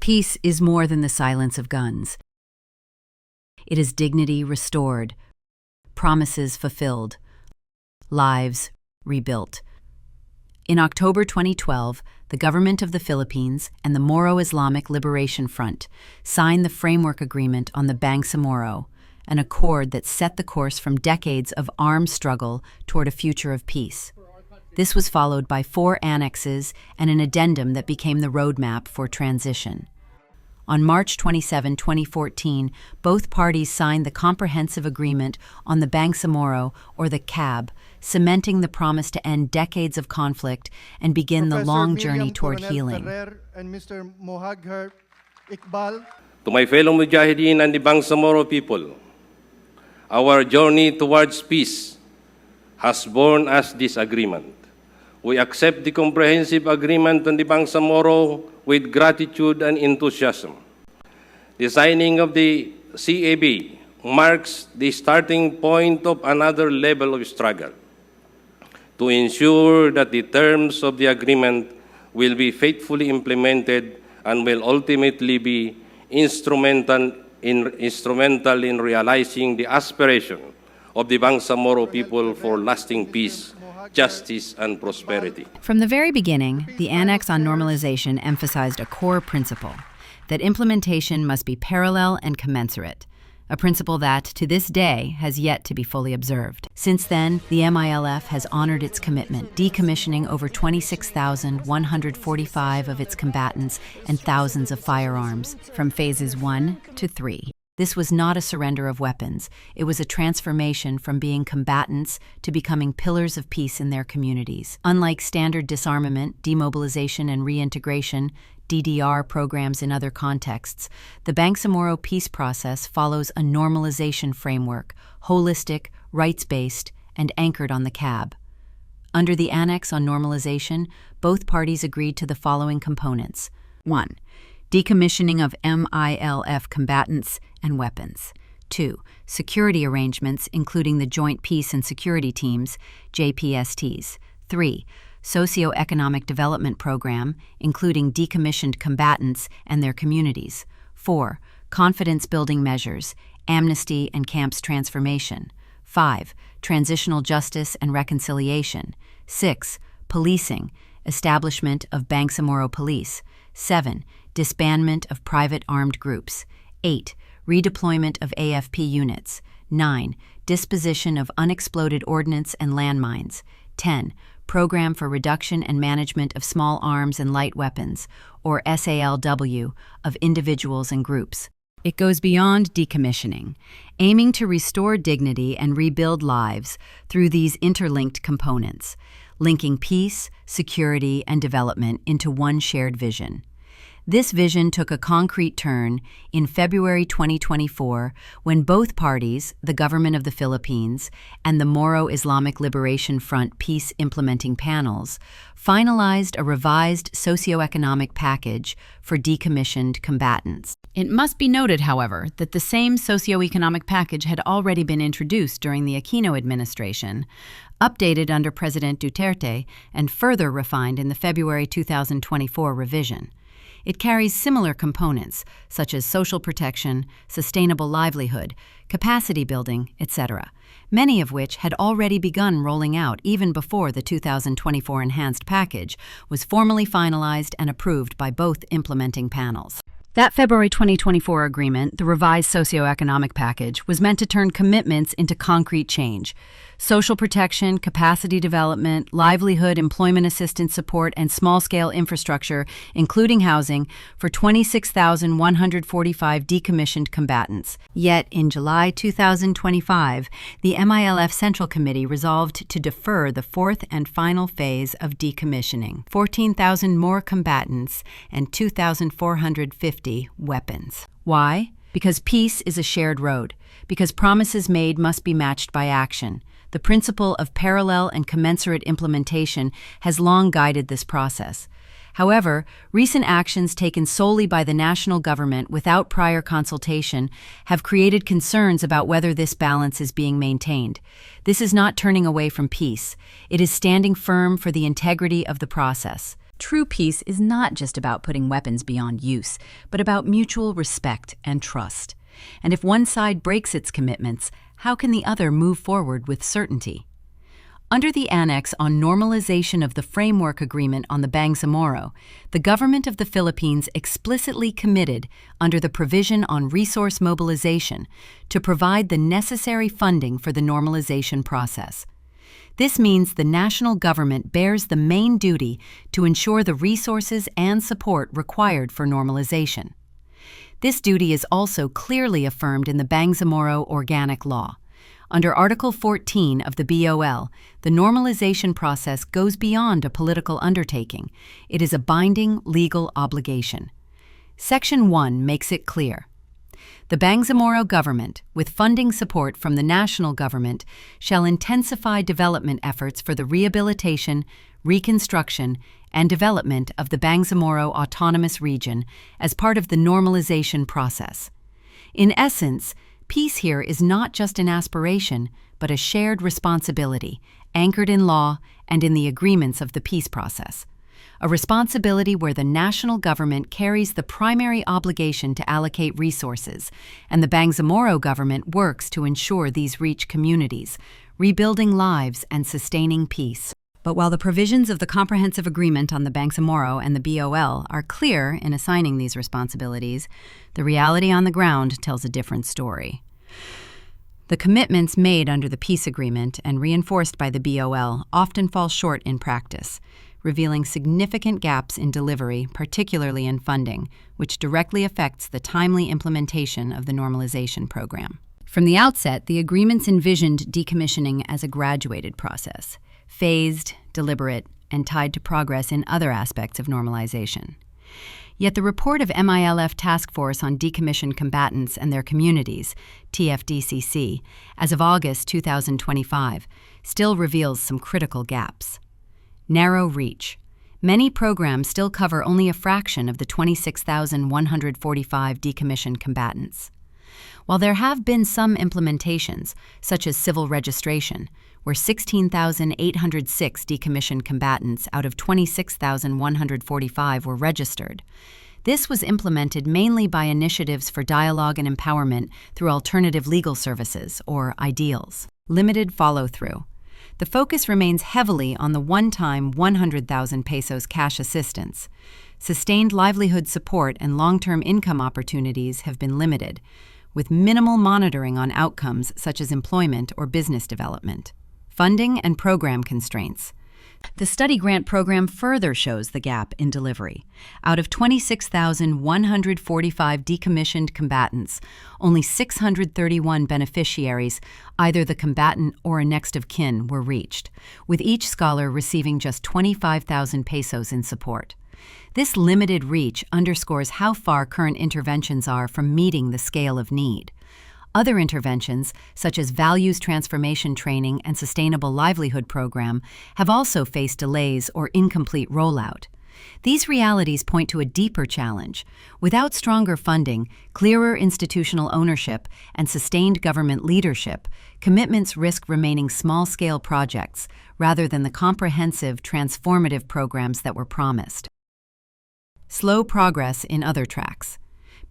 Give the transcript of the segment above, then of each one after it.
Peace is more than the silence of guns. It is dignity restored, promises fulfilled, lives rebuilt. In October 2012, the government of the Philippines and the Moro Islamic Liberation Front signed the Framework Agreement on the Bangsamoro, an accord that set the course from decades of armed struggle toward a future of peace. This was followed by 4 annexes and an addendum that became the roadmap for transition. On March 27, 2014, both parties signed the Comprehensive Agreement on the Bangsamoro, or the CAB, cementing the promise to end decades of conflict and begin the long journey toward healing. And Mr. Mohagher Iqbal. To my fellow Mujahideen and the Bangsamoro people, our journey towards peace has borne us this agreement. We accept the comprehensive agreement on the Bangsamoro with gratitude and enthusiasm. The signing of the CAB marks the starting point of another level of struggle to ensure that the terms of the agreement will be faithfully implemented and will ultimately be instrumental in realizing the aspiration of the Bangsamoro people for lasting peace, justice, and prosperity. From the very beginning, the Annex on Normalization emphasized a core principle, that implementation must be parallel and commensurate, a principle that, to this day, has yet to be fully observed. Since then, the MILF has honored its commitment, decommissioning over 26,145 of its combatants and thousands of firearms, from phases 1 to 3. This was not a surrender of weapons. It was a transformation from being combatants to becoming pillars of peace in their communities. Unlike standard disarmament, demobilization, and reintegration, DDR programs in other contexts, the Bangsamoro peace process follows a normalization framework, holistic, rights-based, and anchored on the CAB. Under the Annex on Normalization, both parties agreed to the following components. 1. Decommissioning of MILF combatants and weapons. 2. Security arrangements, including the Joint Peace and Security Teams, JPSTs. 3. Socioeconomic Development Program, including decommissioned combatants and their communities. 4. Confidence-building measures, amnesty and camps transformation. 5. Transitional justice and reconciliation. 6. Policing, establishment of Bangsamoro Police. 7. Disbandment of private armed groups. 8. Redeployment of AFP units. 9. Disposition of unexploded ordnance and landmines. 10. Program for Reduction and Management of Small Arms and Light Weapons, or SALW, of individuals and groups. It goes beyond decommissioning, aiming to restore dignity and rebuild lives through these interlinked components, linking peace, security, and development into one shared vision. This vision took a concrete turn in February 2024 when both parties, the Government of the Philippines and the Moro Islamic Liberation Front peace implementing panels, finalized a revised socioeconomic package for decommissioned combatants. It must be noted, however, that the same socioeconomic package had already been introduced during the Aquino administration, updated under President Duterte, and further refined in the February 2024 revision. It carries similar components, such as social protection, sustainable livelihood, capacity building, etc., many of which had already begun rolling out even before the 2024 enhanced package was formally finalized and approved by both implementing panels. That February 2024 agreement, the revised socioeconomic package, was meant to turn commitments into concrete change. Social protection, capacity development, livelihood, employment assistance support, and small-scale infrastructure, including housing, for 26,145 decommissioned combatants. Yet, in July 2025, the MILF Central Committee resolved to defer the fourth and final phase of decommissioning. 14,000 more combatants and 2,450 weapons. Why? Because peace is a shared road. Because promises made must be matched by action. The principle of parallel and commensurate implementation has long guided this process. However, recent actions taken solely by the national government without prior consultation have created concerns about whether this balance is being maintained. This is not turning away from peace. It is standing firm for the integrity of the process. True peace is not just about putting weapons beyond use, but about mutual respect and trust. And if one side breaks its commitments, how can the other move forward with certainty? Under the Annex on Normalization of the Framework Agreement on the Bangsamoro, the government of the Philippines explicitly committed, under the provision on resource mobilization, to provide the necessary funding for the normalization process. This means the national government bears the main duty to ensure the resources and support required for normalization. This duty is also clearly affirmed in the Bangsamoro Organic Law. Under Article 14 of the BOL, the normalization process goes beyond a political undertaking. It is a binding legal obligation. Section 1 makes it clear. The Bangsamoro government, with funding support from the national government, shall intensify development efforts for the rehabilitation, reconstruction, and development of the Bangsamoro Autonomous Region as part of the normalization process. In essence, peace here is not just an aspiration, but a shared responsibility, anchored in law and in the agreements of the peace process. A responsibility where the national government carries the primary obligation to allocate resources, and the Bangsamoro government works to ensure these reach communities, rebuilding lives and sustaining peace. But while the provisions of the Comprehensive Agreement on the Bangsamoro and the BOL are clear in assigning these responsibilities, the reality on the ground tells a different story. The commitments made under the peace agreement and reinforced by the BOL often fall short in practice, revealing significant gaps in delivery, particularly in funding, which directly affects the timely implementation of the normalization program. From the outset, the agreements envisioned decommissioning as a graduated process, phased, deliberate, and tied to progress in other aspects of normalization. Yet the report of MILF Task Force on Decommissioned Combatants and Their Communities, TFDCC, as of August 2025, still reveals some critical gaps. Narrow reach. Many programs still cover only a fraction of the 26,145 decommissioned combatants. While there have been some implementations, such as civil registration, where 16,806 decommissioned combatants out of 26,145 were registered, this was implemented mainly by initiatives for dialogue and empowerment through alternative legal services, or IDEALS. Limited follow-through. The focus remains heavily on the one-time 100,000 pesos cash assistance. Sustained livelihood support and long-term income opportunities have been limited, with minimal monitoring on outcomes such as employment or business development. Funding and program constraints. The study grant program further shows the gap in delivery. Out of 26,145 decommissioned combatants, only 631 beneficiaries, either the combatant or a next of kin, were reached, with each scholar receiving just 25,000 pesos in support. This limited reach underscores how far current interventions are from meeting the scale of need. Other interventions, such as values transformation training and sustainable livelihood program, have also faced delays or incomplete rollout. These realities point to a deeper challenge. Without stronger funding, clearer institutional ownership, and sustained government leadership, commitments risk remaining small-scale projects rather than the comprehensive, transformative programs that were promised. Slow progress in other tracks.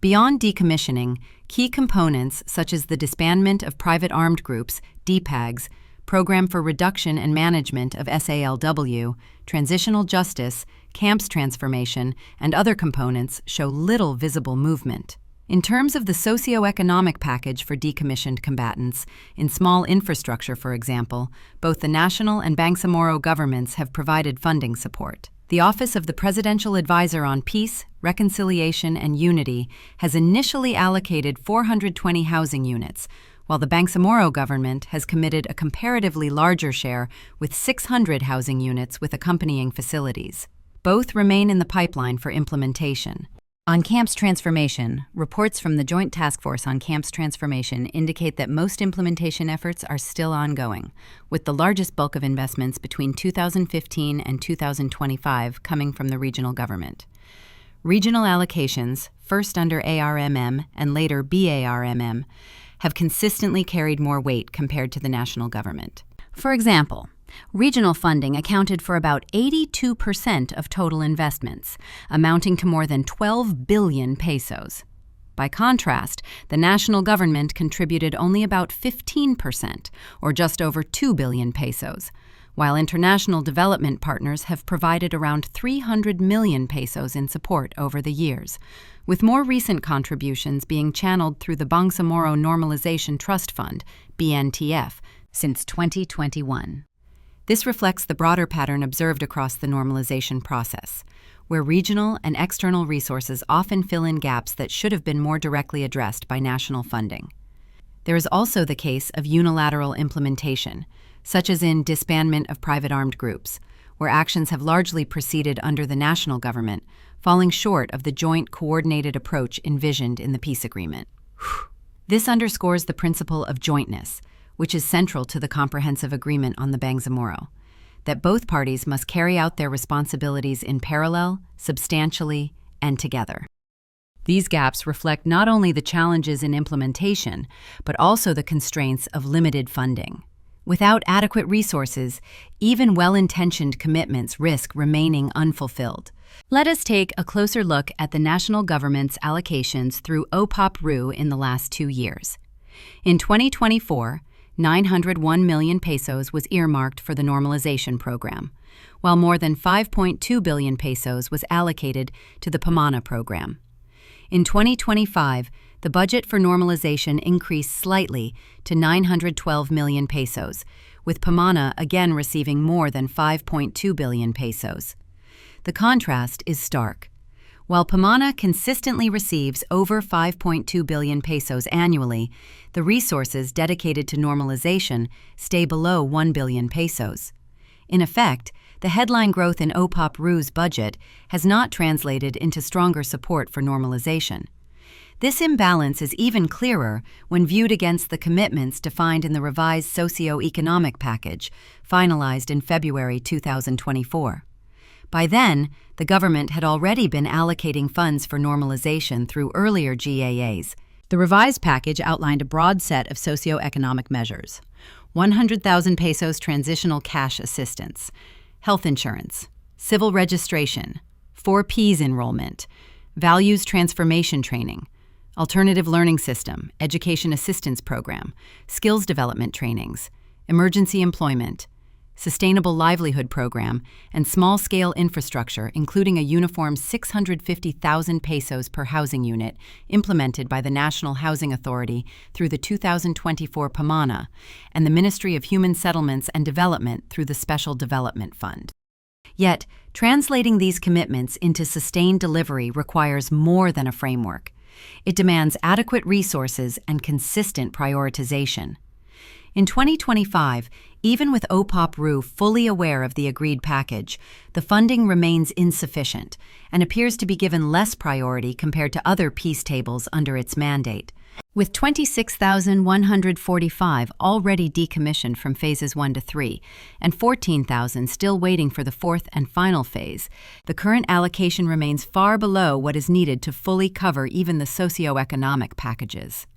Beyond decommissioning, key components such as the disbandment of private armed groups, DPAGs, Program for Reduction and Management of SALW, transitional justice, camps transformation, and other components show little visible movement. In terms of the socio-economic package for decommissioned combatants, in small infrastructure, for example, both the national and Bangsamoro governments have provided funding support. The Office of the Presidential Advisor on Peace, Reconciliation, and Unity has initially allocated 420 housing units, while the Bangsamoro government has committed a comparatively larger share with 600 housing units with accompanying facilities. Both remain in the pipeline for implementation. On camps transformation, reports from the Joint Task Force on Camps Transformation indicate that most implementation efforts are still ongoing, with the largest bulk of investments between 2015 and 2025 coming from the regional government. Regional allocations, first under ARMM and later BARMM, have consistently carried more weight compared to the national government. For example, Regional funding accounted for about 82% of total investments, amounting to more than 12 billion pesos. By contrast, the national government contributed only about 15%, or just over 2 billion pesos, while international development partners have provided around 300 million pesos in support over the years, with more recent contributions being channeled through the Bangsamoro Normalization Trust Fund, BNTF, since 2021. This reflects the broader pattern observed across the normalization process, where regional and external resources often fill in gaps that should have been more directly addressed by national funding. There is also the case of unilateral implementation, such as in disbandment of private armed groups, where actions have largely proceeded under the national government, falling short of the joint coordinated approach envisioned in the peace agreement. This underscores the principle of jointness, which is central to the comprehensive agreement on the Bangsamoro, that both parties must carry out their responsibilities in parallel, substantially, and together. These gaps reflect not only the challenges in implementation, but also the constraints of limited funding. Without adequate resources, even well-intentioned commitments risk remaining unfulfilled. Let us take a closer look at the national government's allocations through OPOP-RU in the last 2 years. In 2024, 901 million pesos was earmarked for the normalization program, while more than 5.2 billion pesos was allocated to the PAMANA program. In 2025, the budget for normalization increased slightly to 912 million pesos, with PAMANA again receiving more than 5.2 billion pesos. The contrast is stark. While PAMANA consistently receives over 5.2 billion pesos annually, the resources dedicated to normalization stay below 1 billion pesos. In effect, the headline growth in OPOP-RU's budget has not translated into stronger support for normalization. This imbalance is even clearer when viewed against the commitments defined in the revised socio-economic package, finalized in February 2024. By then, the government had already been allocating funds for normalization through earlier GAAs. The revised package outlined a broad set of socio-economic measures: 100,000 pesos transitional cash assistance, health insurance, civil registration, 4Ps enrollment, values transformation training, alternative learning system, education assistance program, skills development trainings, emergency employment, sustainable livelihood program, and small-scale infrastructure, including a uniform 650,000 pesos per housing unit implemented by the National Housing Authority through the 2024 PAMANA and the Ministry of Human Settlements and Development through the Special Development Fund. Yet, translating these commitments into sustained delivery requires more than a framework. It demands adequate resources and consistent prioritization. In 2025, even with OPOP-RU fully aware of the agreed package, the funding remains insufficient and appears to be given less priority compared to other peace tables under its mandate. With 26,145 already decommissioned from phases 1 to 3 and 14,000 still waiting for the fourth and final phase, the current allocation remains far below what is needed to fully cover even the socio-economic packages.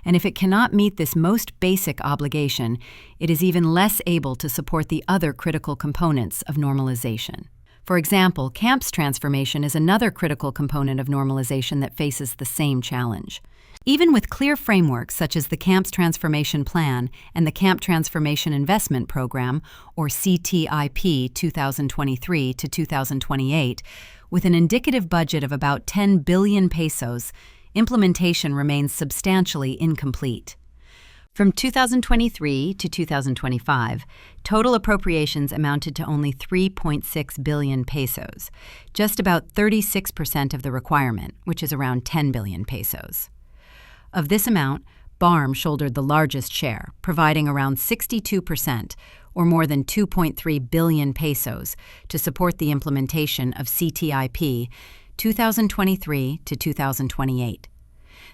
And if it cannot meet this most basic obligation, it is even less able to support the other critical components of normalization. For example, camps transformation is another critical component of normalization that faces the same challenge. Even with clear frameworks such as the Camps Transformation Plan and the Camp Transformation Investment Program, or CTIP 2023 to 2028, with an indicative budget of about 10 billion pesos, implementation remains substantially incomplete. From 2023 to 2025, total appropriations amounted to only 3.6 billion pesos, just about 36% of the requirement, which is around 10 billion pesos. Of this amount, BARM shouldered the largest share, providing around 62%, or more than 2.3 billion pesos, to support the implementation of CTIP 2023 to 2028.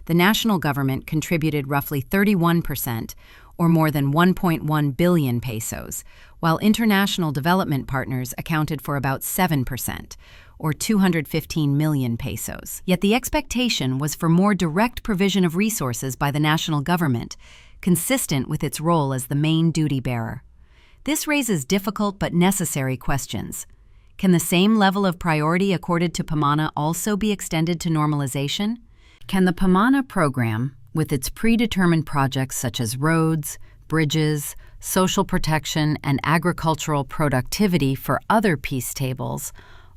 The national government contributed roughly 31%, or more than 1.1 billion pesos, while international development partners accounted for about 7%, or 215 million pesos. Yet the expectation was for more direct provision of resources by the national government, consistent with its role as the main duty bearer. This raises difficult but necessary questions. Can the same level of priority accorded to PAMANA also be extended to normalization? Can the PAMANA program, with its predetermined projects such as roads, bridges, social protection, and agricultural productivity for other peace tables,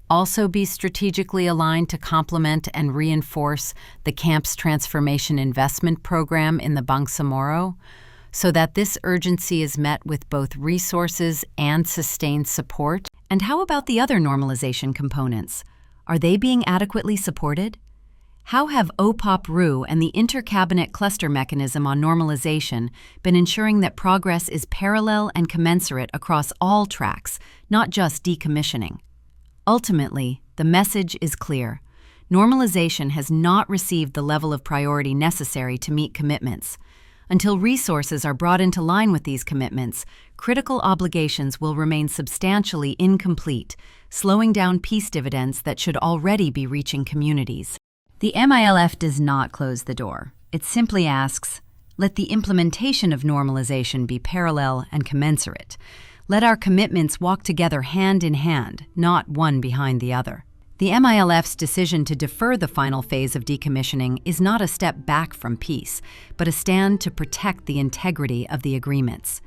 also be strategically aligned to complement and reinforce the Camp's Transformation Investment Program in the Bangsamoro, so that this urgency is met with both resources and sustained support? And how about the other normalization components? Are they being adequately supported? How have OPOP-RU and the Inter-Cabinet Cluster Mechanism on Normalization been ensuring that progress is parallel and commensurate across all tracks, not just decommissioning? Ultimately, the message is clear. Normalization has not received the level of priority necessary to meet commitments. Until resources are brought into line with these commitments, critical obligations will remain substantially incomplete, slowing down peace dividends that should already be reaching communities. The MILF does not close the door. It simply asks, let the implementation of normalization be parallel and commensurate. Let our commitments walk together hand in hand, not one behind the other. The MILF's decision to defer the final phase of decommissioning is not a step back from peace, but a stand to protect the integrity of the agreements.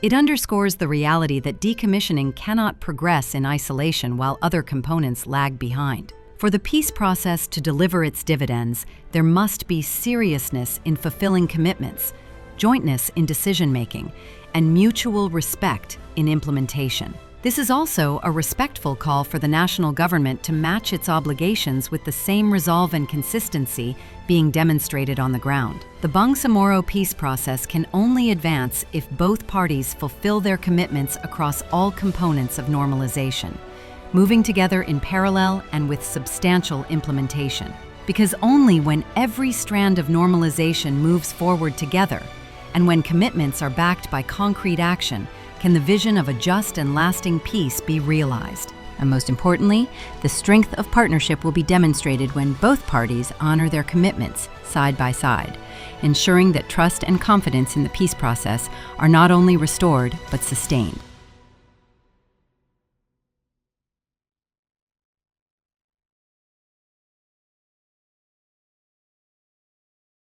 It underscores the reality that decommissioning cannot progress in isolation while other components lag behind. For the peace process to deliver its dividends, there must be seriousness in fulfilling commitments, jointness in decision-making, and mutual respect in implementation. This is also a respectful call for the national government to match its obligations with the same resolve and consistency being demonstrated on the ground. The Bangsamoro peace process can only advance if both parties fulfill their commitments across all components of normalization, moving together in parallel and with substantial implementation. Because only when every strand of normalization moves forward together, and when commitments are backed by concrete action, can the vision of a just and lasting peace be realized. And most importantly, the strength of partnership will be demonstrated when both parties honor their commitments side by side, ensuring that trust and confidence in the peace process are not only restored but sustained.